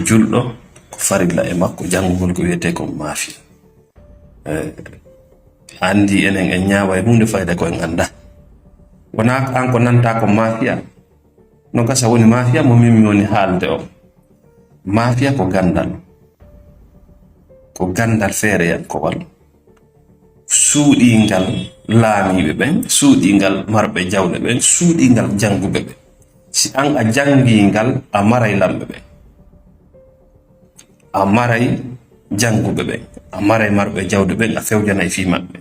julɗo ko farilla e makko janngugol ko wiyete ko mafia. Andi enen en ñaawa e hunde fayda ko en anda. Wona an ko nanta ko mafia no gasa woni mafia mo min mi woni haalde o. Mafia ko gandal feere ko wal suuɗingal laamiɓe ɓen, suuɗingal marɓe jawɗe ɓen, suuɗingal janguɓe ɓe. Si an a jangingal a maray lamɓe ɓen, a maray janguɓe ɓen, a maray marɓe jawɗe ɓen, a fewjana e fi maɓɓe.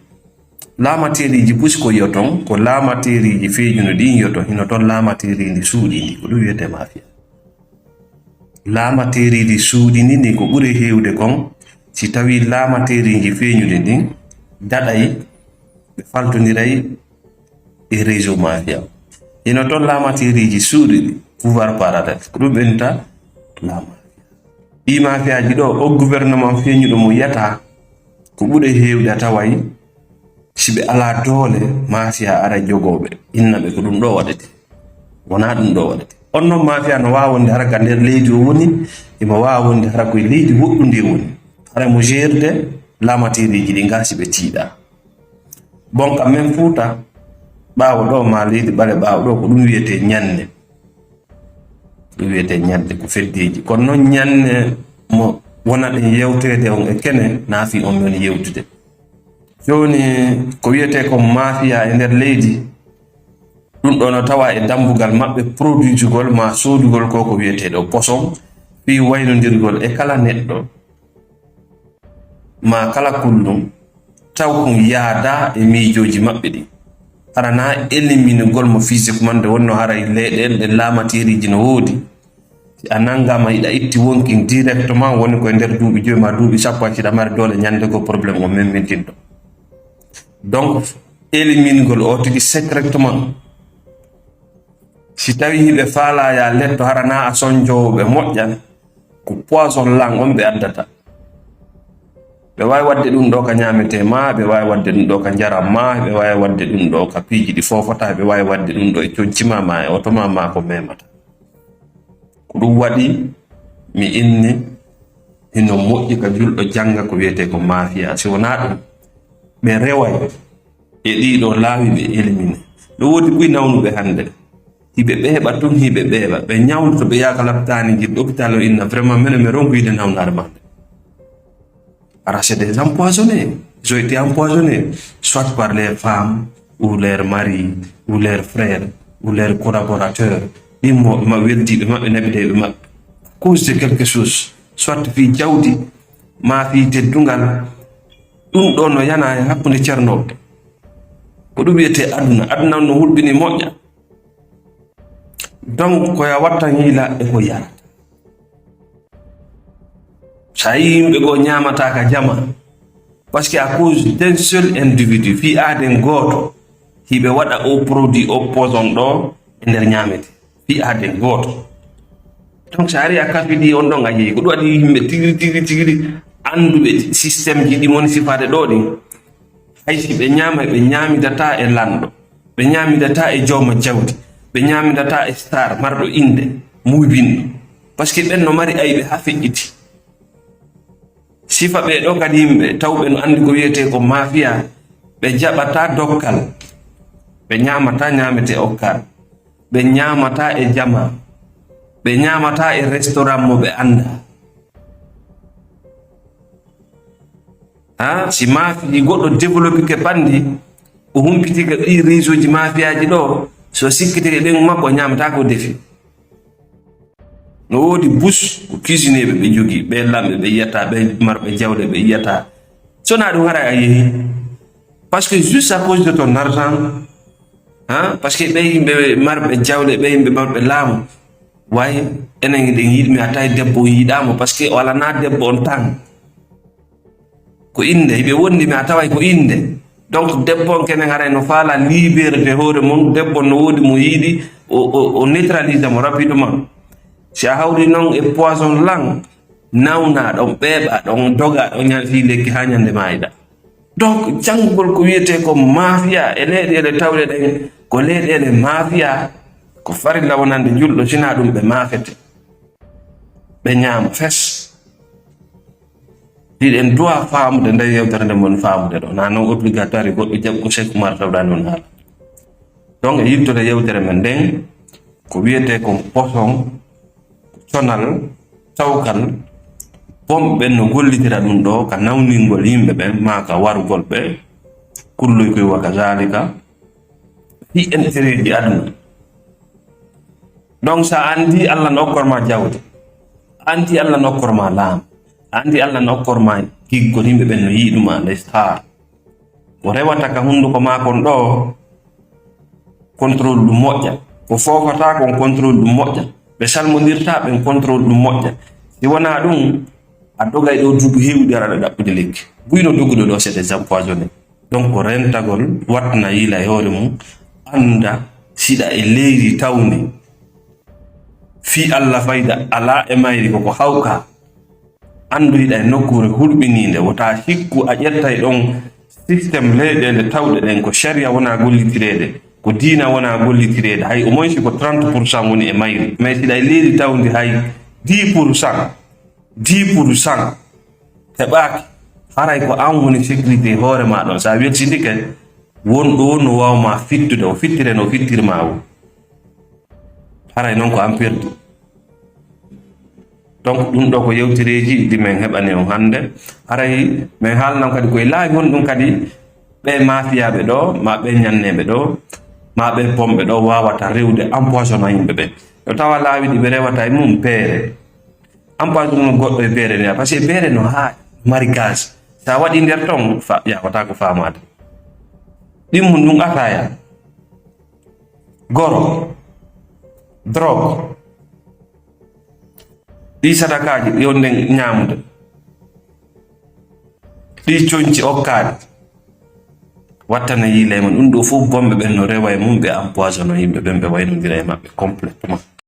Laamateriji pusi ko yoton ko laamateriji feejuno ɗin yoton hino toon laamateriji suuɗindi ko ɗum wiyete mafia. Laamateriji suuɗindi ndi ko ɓuri heewde kon si tawi laamateriji feeñude ndin daɗay ɓe faltodiray e réseau mafia. Hino toon laamateriji suuɗiɗi pouvoir parallèle ko ɗum ɓenta la mafia. Ɗi mafiaji ɗo o gouvernement feeñuɗo mo yiyata ko ɓuri heewde a taway si ɓe ala doole mafia ara jogoɓe innaɓe ko ɗum ɗo waɗete, wona ɗum ɗo waɗete. On noon mafia no wawa wonde hara ka nder leydi o woni, emo wawa wonde hara koye leydi woɗɗundi woni, hara mo gerde laamateriji ɗi ngasi ɓe tiiɗa. Bon kam men Fuuta ɓaawo ɗo ma leydi ɓale ɓaawo ɗo ko ɗum wiyete ñanne, ɗum wiyete ñanne ko feddeji. Kono noon ñanne mo wona ɗen yewtede on e kene naafi on woni yewtude. Joni ko wiyete ko mafia e nder leydi ɗum ɗo no tawa e dambugal maɓɓe produitugol ma soodugol ko wiyeteɗo poson fi waynodirgol e kala neɗɗo ma kala kullum taw kum yaada e miijoji maɓɓe ɗi. Arana éliminugol mo physiquement nde wonno haray leyɗel ɗe laamateriji no woodi. Si a nangama yiɗa itti wonkin directement woni koye nder duuɓi joyi ma duuɓi sappo acciɗa mari doole ñande ko probléme o memmintinɗo. Donc éliminugol o tigi secrètement si tawi hiɓe faalaya letto harana a sonjowoɓe moƴƴan ko poison lang on ɓe addata. Ɓe wawi wadde ɗum ɗo ka ñamete ma, ɓe wawi wadde ɗum ɗo ka jaram ma, ɓe wawi wadde ɗum ɗo ka piiji ɗi fofata, ɓe wawi wadde ɗum ɗo e concima ma e otoma ma ko memata. Ko ɗum waɗi mi inni hino moƴƴi ka julɗo janga ko wiyete ko mafia. Si wona ɗum ɓe reway e ɗiɗo laawi ɓe élimine. Ɗo woodi ɓuy nawnuɓe hande hiɓe ɓeeɓa tun hiɓe ɓeeɓa ɓe ñawdo to ɓe yaaka laptani jiɗ hôpital o inna vraiment mene mi ronkoyde nawnare mande. Alors c'est des empoisonnés, ils ont été empoisonnés soit par les femmes ou leurs maris ou leurs frères ou leurs collaborateurs. Immo ma weldiɓe maɓɓe nabideɓe maɓɓe cause de quelque chose, soit fi jawdi ma fi teddungal. Ɗum ɗo no yana e hakkunde ceernoɓe ko ɗum wiyete aduna no hulɓini moƴƴa. Donc koya watta hiila e ko yarata. Sa yi yimɓe go ñamata ka jama parce que à cause d'un seul individu fi aaden gooto hiɓe waɗa o produit o poison ɗo e nder ñamete fi aaden gooto. Donc sa ari a kafiɗi on ɗon a yeehi ko ɗum waɗi yimɓe tigiri anduɓe systéme ji ɗi moni sifade ɗo ɗin haysi ɓe ñama ɓe ñamidata e lanɗo, ɓe ñamidata e jawma jawdi, ɓe ñamidata e star marɗo inde muybinɗo parce que ɓen no mari ayɓe ha feƴƴiti. Sifa ɓe ɗo kadi yimɓe tawɓe no andi ko wiyete ko mafia ɓe jaɓata dokkal, ɓe ñamata ñamete okkar, ɓe ñamata e jama, ɓe ñamata e restaurant mo ɓe anda. Si mafia goɗɗo développé ke pandi o humpitiga ɗi réseau ji mafiaji ɗo so sikkitike ɓen makko ñamata ko defi. No woodi bus ko cuisinéɓe ɓe jogii ɓe lamɓe ɓe yiyata ɓe marɓe jawɗe ɓe yiyata sona ɗum hara a yeehi parce que juste à cause de ton argent parce que ɓe yimɓe marɓe jawɗe ɓe yimɓe marɓe laamu wayi enen ɗen yiɗmi a tawi debbo yiɗamo parce que o alana debbo on tan ko inde hiɓe wondimi a taway ko inde. Donc debbo on kenen haray no faala liberté hoore mum, debbo no woodi mo yiiɗi o neutralise mo rapidement. Si a hawri noon e poison lang nawna ɗon ɓeeɓa ɗon doga ɗon ñan fi lekki ha ñande mayiɗa. Donc janngugol ko wiyete ko mafia e leyɗele tawɗe ɗen ko leyɗele mafia ko farilla wonande julɗo sina ɗum ɓe mafete. ɓe ñaama fes. Ɗiɗen duwa faamude nde yewtere nde mon faamude ɗo, na non obligatoire goɗɗo jaɓi ko Cheikh Oumar tawɗa noon haala. Donc e yittude yewtere men nden ko wiyete kon poson, conal, tawkal, bomɓe no gollitira ɗum ɗo ka nawningol yimɓe ɓen ma ka warugol ɓe kulloy koye waka zalika fi intérêt ji aduna. Donc sa andi Allah no okkorma jawdi, andi Allah no okkorma laam, andi Allah no okkorma giggol yimɓe ɓen no yiɗuma ley star, ko rewata ka hunduko makon ɗo contrôle ɗum moƴƴa, ko fofata kon contrôle ɗum moƴƴa, ɓe salmodirta ɓen contrôle ɗum moƴƴa. Si wona ɗum a dogay ɗo duuɓi heewɗi araɗo ɗaɓɓude lekki, buyno dogguɗo ɗo c'est des empoisonnés. Donc ko rentagol watna yiila e hoore mum, anda siɗa e leydi tawndi fi Allah fayda ala e mayri koko hawka, andoyiɗa e nokkure hulɓininde, wota hikku a ƴettay ɗon systéme leyɗele tawɗe ɗen ko sharia wona gollitirede, ko diina wona gollitirede, hay au moins ko 30% woni e mayri. Mais siɗa e leydi tawndi hay 10% heɓaki, haray ko an woni sécurité hoore ma ɗon. Sa weltindike wonɗo no wawma fittude, o fittire no fittirma o, haray noon ko an perdi. Donc ɗum ɗo ko yewtereji ɗi min heɓani on hannde. Haray min haalnan kadi koye laawi gonɗum kadi ɓe mafiyaɓe ɗo, ma ɓe ñanneɓe ɗo, ma ɓe bomɓe ɗo wawata rewde empoisonna yimɓe ɓe. Yo tawa laawi ɗi ɓe rewata e mum beere, empoisonnement goɗɗo e beere nde, par ce que beere no haa mari gaz, sa waɗi nder ton yawata ko famade. ɗimmum ɗum ataya, goro, drogue, ɗi sadakaji yonden ñamude, ɗi coñci okkade wattana yiile men. Ɗum ɗo fof bomɓe ɓen no rewa e mum, ɓe empoisonno yimɓe ɓen, ɓe waynodira e maɓɓe complètement.